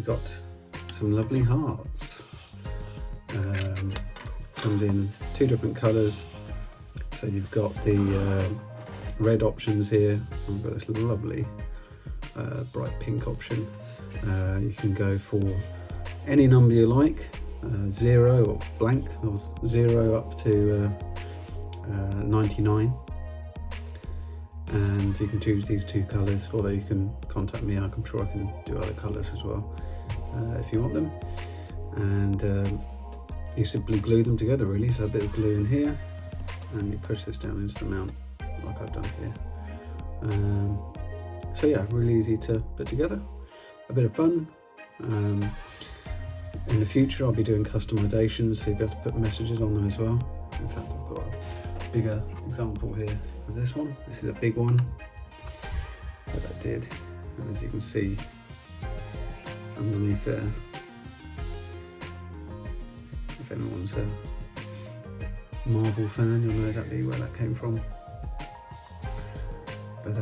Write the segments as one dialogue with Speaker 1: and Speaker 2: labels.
Speaker 1: we've got some lovely hearts. Comes in 2 different colours. So you've got the red options here. We've got this lovely bright pink option. You can go for any number you like, 0 or blank, or 0 up to 99. And you can choose these 2 colours, although you can contact me, I'm sure I can do other colours as well if you want them. And you simply glue them together really, so a bit of glue in here, and you push this down into the mount like I've done here. So yeah, really easy to put together, a bit of fun. In the future I'll be doing customizations, so you'll be able to put messages on them as well. In fact, I've got a bigger example here of this one. This is a big one that I did, and as you can see underneath there, if anyone's a Marvel fan, you'll know exactly where that came from. But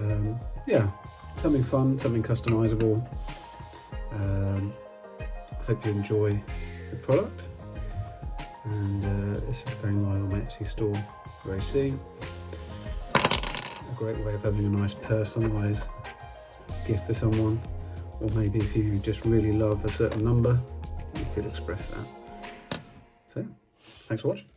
Speaker 1: yeah, something fun, something customizable. Hope you enjoy the product, and this is going live on my Etsy store very soon. A great way of having a nice personalised gift for someone, or maybe if you just really love a certain number, you could express that. So, thanks for watching.